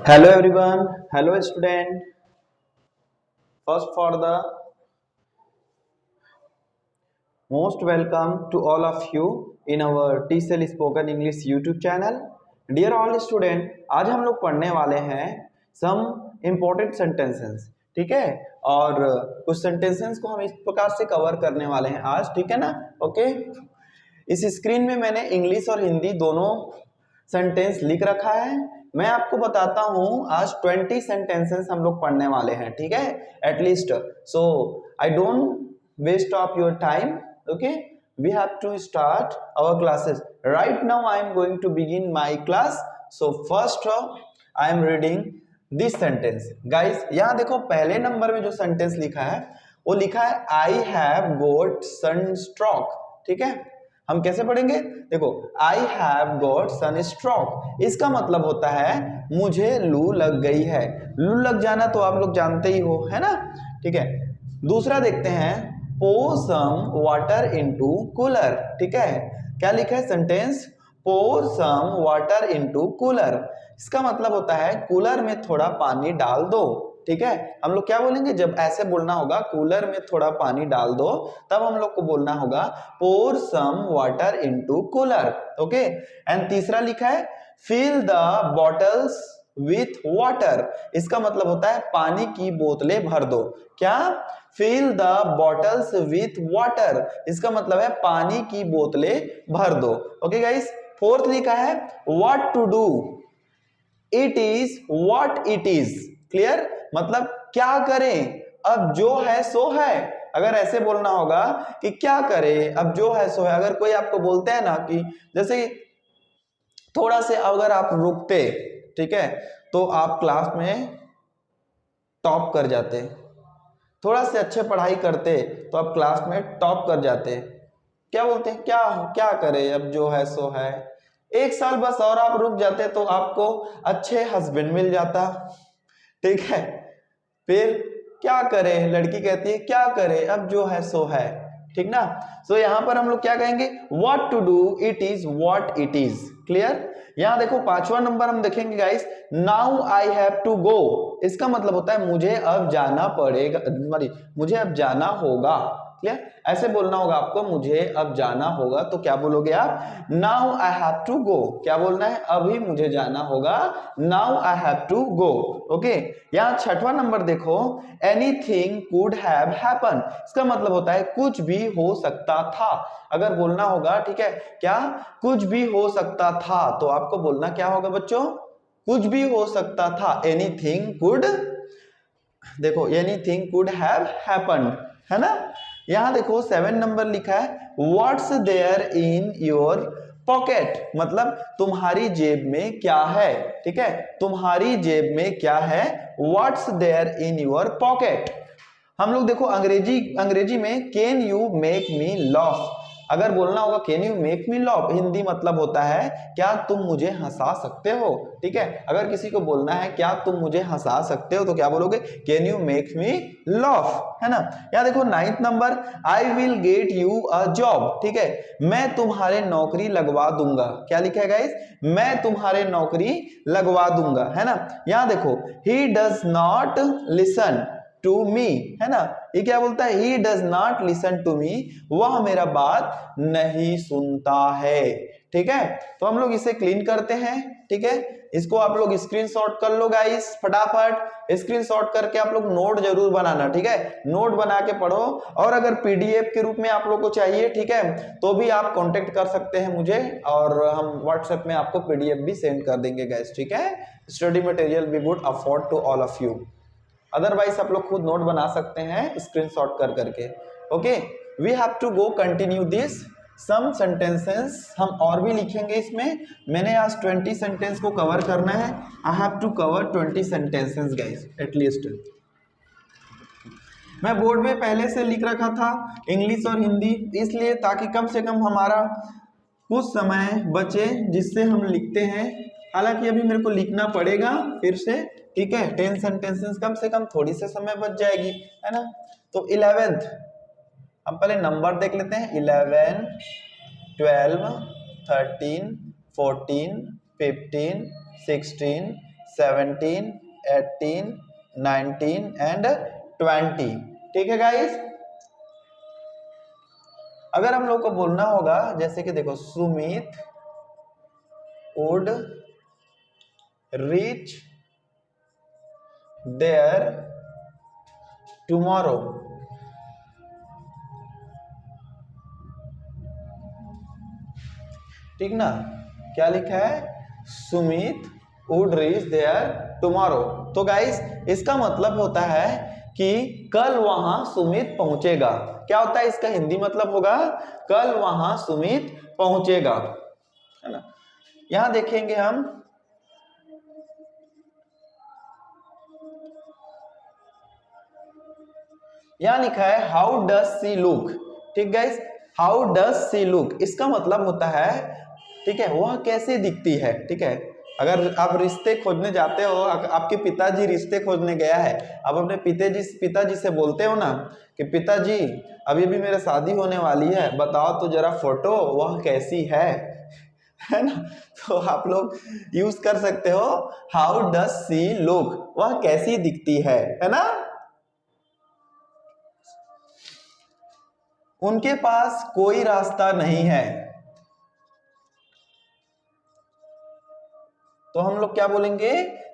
Hello everyone, hello student. First for the most welcome to all of you in our TCL Spoken English YouTube channel. Dear all student, आज हम लोग पढ़ने वाले हैं some important sentences, ठीक है। और कुछ sentences को हम इस प्रकार से कवर करने वाले हैं आज, ठीक है ना। ओके, इस स्क्रीन में मैंने इंग्लिश और हिंदी दोनों सेंटेंस लिख रखा है। मैं आपको बताता हूं आज 20 सेंटेंसेस हम लोग पढ़ने वाले हैं, ठीक है, at least. So I don't waste of your time. Okay, we have to start our classes right now. I am going to begin my class. So first I am reading this sentence. Guys यहां देखो, पहले number में जो sentence लिखा है वो लिखा है आई हैव गोट सनस्ट्रोक, ठीक है। हम कैसे पढ़ेंगे, देखो, आई हैव गॉट सनस्ट्रोक, इसका मतलब होता है मुझे लू लग गई है। लू लग जाना तो आप लोग जानते ही हो, है ना, ठीक है। दूसरा देखते हैं, pour some water into cooler, ठीक है। क्या लिखा है sentence, pour some water into cooler, इसका मतलब होता है कूलर में थोड़ा पानी डाल दो, ठीक है। हम लोग क्या बोलेंगे, जब ऐसे बोलना होगा कूलर में थोड़ा पानी डाल दो, तब हम लोग को बोलना होगा pour some water into cooler, okay. And तीसरा लिखा है fill the bottles with water, इसका मतलब होता है पानी की बोतलें भर दो। क्या, fill the bottles with water, इसका मतलब है पानी की बोतलें भर दो, ओके गाइस। फोर्थ लिखा है what to do, it is what it is, clear, मतलब क्या करें, अब जो है सो है। अगर ऐसे बोलना होगा कि क्या करें, अब जो है सो है। अगर कोई आपको बोलते हैं ना कि जैसे थोड़ा से अगर आप रुकते, ठीक है, तो आप क्लास में टॉप कर जाते, थोड़ा से अच्छे पढ़ाई करते तो आप क्लास में टॉप कर जाते। क्या बोलते हैं, क्या क्या करें, अब जो है सो है। एक साल बस और आप रुक जाते तो आपको अच्छे हस्बैंड मिल जाता, ठीक है। फिर क्या करें, लड़की कहती है क्या करें, अब जो है सो है, ठीक ना। सो यहां पर हम लोग क्या कहेंगे, what to do, it is what it is, clear. यहां देखो पांचवा नंबर हम देखेंगे guys, now I have to go, इसका मतलब होता है मुझे अब जाना पड़ेगा, मुझे अब जाना होगा, क्लियर। ऐसे बोलना होगा आपको, मुझे अब जाना होगा, तो क्या बोलोगे आप, now I have to go, क्या बोलना है, अभी मुझे जाना होगा, now I have to go, okay. यहाँ छठवां नंबर देखो, एनीथिंग कुड हैव हैपन, इसका मतलब होता है कुछ भी हो सकता था। अगर बोलना होगा, ठीक है, क्या कुछ भी हो सकता था, तो आपको बोलना क्या होगा बच्चों, कुछ भी हो सकता था, एनीथिंग कुड, देखो एनीथिंग कुड हैव हैपेंड, है ना। यहां देखो 7 नंबर लिखा है, what's there in your pocket, मतलब तुम्हारी जेब में क्या है, ठीक है, तुम्हारी जेब में क्या है, what's there in your pocket. हम लोग देखो अंग्रेजी में can you make me laugh, अगर बोलना होगा can you make me laugh, Hindi मतलब होता है क्या तुम मुझे हंसा सकते हो, ठीक है। अगर किसी को बोलना है क्या तुम मुझे हंसा सकते हो, तो क्या बोलोगे, can you make me laugh, है ना। यहाँ देखो 9th number, I will get you a job, ठीक है, मैं तुम्हारे नौकरी लगवा दूंगा, क्या लिखा है गाइस, मैं तुम्हारे नौकरी लगवा दूंगा, है ना। यहाँ देखो, he does not listen to me, है ना, ये क्या बोलता है, he does not listen to me, वह मेरा बात नहीं सुनता है, ठीक है। तो हम लोग इसे क्लीन करते हैं, ठीक है। इसको आप लोग स्क्रीनशॉट कर लो गाइस, फटाफट स्क्रीनशॉट करके आप लोग नोट जरूर बनाना, ठीक है, नोट बना के पढ़ो। और अगर पीडीएफ के रूप में आप लोग को चाहिए, ठीक है, तो भी आप कांटेक्ट कर सकते हैं मुझे, और हम व्हाट्सएप में आपको पीडीएफ भी सेंड कर देंगे गाइस, ठीक है। Study material we would afford to all of you, otherwise आप लोग खुद नोट बना सकते हैं स्क्रीनशॉट कर करके, okay. We have to go continue this some sentences, हम और भी लिखेंगे इसमें। मैंने आज 20 सेंटेंस को कवर करना है, I have to cover 20 sentences guys at least. मैं बोर्ड में पहले से लिख रखा था इंग्लिश और हिंदी, इसलिए ताकि कम से कम हमारा कुछ समय बचे जिससे हम लिखते हैं। हालांकि अभी मेरे को लिखना पड़ेगा फिर से, ठीक है, 10 सेंटेंसेस कम से कम थोड़ी से समय बच जाएगी, है ना। तो 11th हम पहले नंबर देख लेते हैं, 11 12 13 14 15 16 17, 18, 19 एंड 20। ठीक है गाइस। अगर हम लोग को बोलना होगा जैसे कि देखो, Sumit would reach there tomorrow. ठीक ना, क्या लिखा है, Sumit would reach there tomorrow. तो गाइस इसका मतलब होता है कि कल वहां सुमित पहुंचेगा। क्या होता है इसका हिंदी मतलब होगा, कल वहां सुमित पहुंचेगा, है ना। यहां देखेंगे हम, यहां लिखा है हाउ डज सी लुक। ठीक guys, how does see look इसका मतलब होता है, ठीक है, वह कैसे दिखती है। ठीक है, अगर आप रिश्ते खोजने जाते हो, आपके पिताजी रिश्ते खोजने गया है, आप अपने पिताजी से बोलते हो ना कि पिताजी अभी भी मेरा शादी होने वाली है, बताओ तो जरा फोटो वह कैसी है ना। तो आप लोग यूज कर सकते हो हाउ डज सी लुक, वह कैसी दिखती है ना। उनके पास कोई रास्ता नहीं है, तो हम लोग क्या बोलेंगे,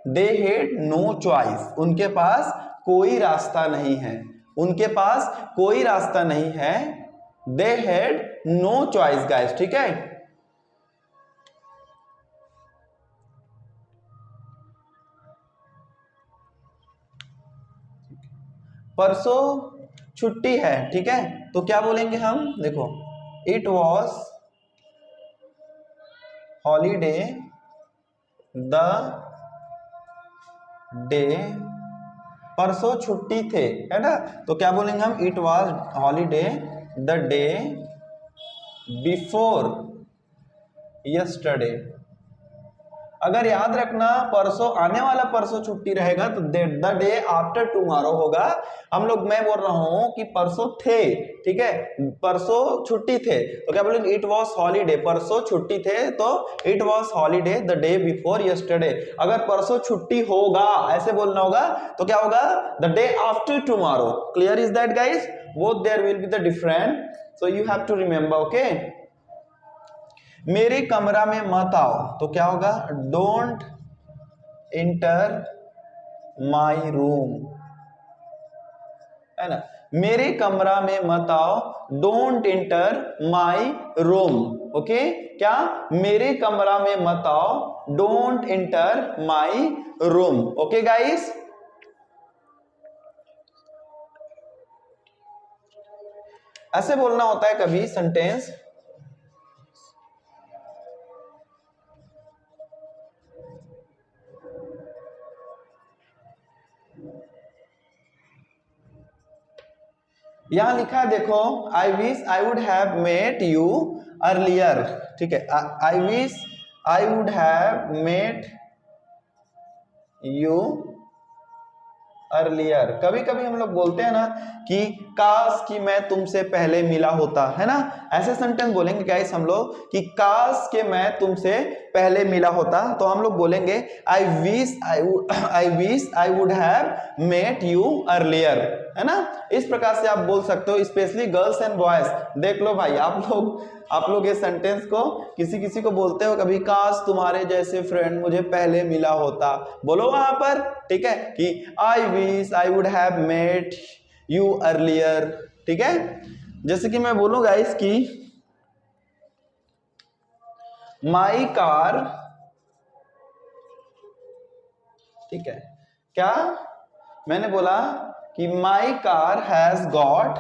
दे हैड नो चॉइस। उनके पास कोई रास्ता नहीं है, उनके पास कोई रास्ता नहीं है, they had no choice guys. ठीक है, परसों छुट्टी है। ठीक है, तो क्या बोलेंगे हम, देखो, it was holiday the day, परसों छुट्टी थे, है ना। तो क्या बोलेंगे हम, it was holiday the day before yesterday. अगर याद रखना परसों आने वाला परसों छुट्टी रहेगा तो द डे आफ्टर टुमारो होगा। हम लोग, मैं बोल रहा हूं कि परसों थे, ठीक है, परसों छुट्टी थे, तो क्या बोलेंगे, इट वॉज हॉलीडे, परसों छुट्टी थे तो it was holiday the day before yesterday. अगर परसों छुट्टी होगा ऐसे बोलना होगा तो क्या होगा, the day after tomorrow. Clear is that guys, both there will be the different, so you have to remember. Okay, मेरे कमरा में मत आओ, तो क्या होगा, डोंट इंटर माई रूम, है ना। मेरे कमरा में मत आओ, don't inter my room. Okay, क्या, मेरे कमरा में मत आओ, don't inter my room. Okay guys, ऐसे बोलना होता है कभी सेंटेंस। यहां लिखा है देखो, I wish I would have met you earlier. ठीक है, I wish I would have met you earlier. कभी कभी हम लोग बोलते हैं ना कि काश कि मैं तुमसे पहले मिला होता, है ना। ऐसे सेंटेंस बोलेंगे गाइस हम लोग कि काश कि मैं तुमसे पहले मिला होता, तो हम लोग बोलेंगे I wish I would have met you earlier, है ना। इस प्रकार से आप बोल सकते हो, स्पेशली गर्ल्स एंड बॉयज। देख लो भाई, आप लोग ये सेंटेंस को किसी किसी को बोलते हो कभी, काश तुम्हारे जैसे फ्रेंड मुझे पहले मिला होता, बोलो वहां पर। ठीक है, कि I wish I would have met you earlier. ठीक है, जैसे कि मैं बोलूंगा इसकी, माई कार, ठीक है, क्या मैंने बोला कि my car has got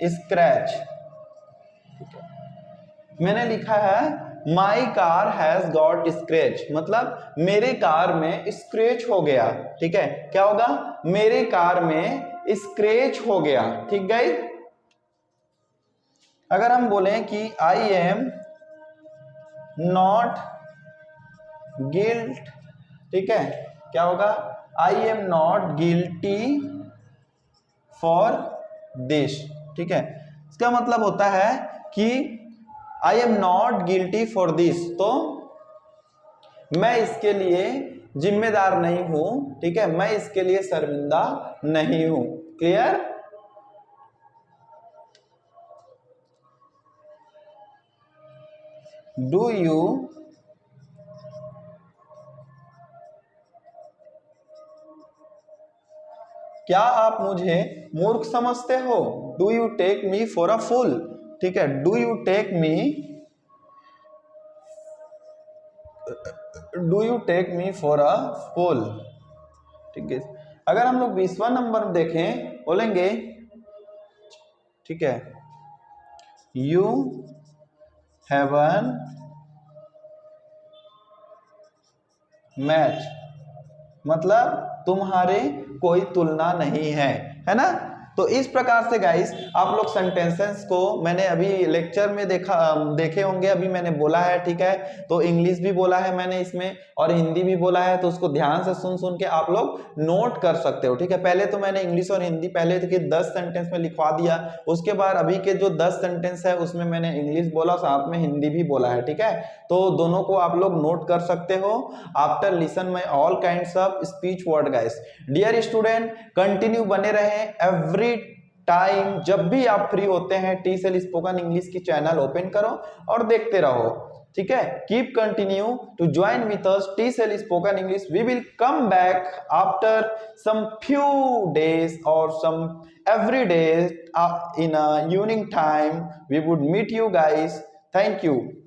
scratch. मैंने लिखा है my car has got scratch, मतलब मेरे कार में स्क्रैच हो गया। ठीक है, क्या होगा, मेरे कार में स्क्रैच हो गया। ठीक गाइस, अगर हम बोलें कि आई एम नॉट गिल्ट, ठीक है, क्या होगा, I am not guilty for this. ठीक है, इसका मतलब होता है कि I am not guilty for this, तो मैं इसके लिए जिम्मेदार नहीं हूं, ठीक है, मैं इसके लिए शर्मिंदा नहीं हूं। क्लियर? डू यू क्या आप मुझे मूर्ख समझते हो? Do you take me for a fool? ठीक है, do you take me for a fool? ठीक है, अगर हम लोग 20वां नंबर देखें, बोलेंगे, ठीक है, यू हैवन मैच, मतलब तुम्हारे कोई तुलना नहीं है ना? तो इस प्रकार से गाइस आप लोग सेंटेंसेस को, मैंने अभी लेक्चर में देखे होंगे, अभी मैंने बोला है, ठीक है, तो इंग्लिश भी बोला है मैंने इसमें और हिंदी भी बोला है, तो उसको ध्यान से सुन सुन के आप लोग नोट कर सकते हो। ठीक है, पहले तो मैंने इंग्लिश और हिंदी पहले के 10 सेंटेंस में लिखवा दिया, उसके बाद अभी के जो 10 सेंटेंस है उसमें मैंने इंग्लिश बोला, साथ में हिंदी भी बोला है। ठीक है, तो दोनों को आप लोग नोट कर सकते हो after listen my all kinds of speech word guys. Dear student, continue बने रहे एवरी टाइम, जब भी आप फ्री होते हैं टीएसएल स्पोकन इंग्लिश की चैनल ओपन करो और देखते रहो। ठीक है, keep continue to join with us TSL spoken English. We will come back after some few days और some every day in a evening time. We would meet you guys. Thank you.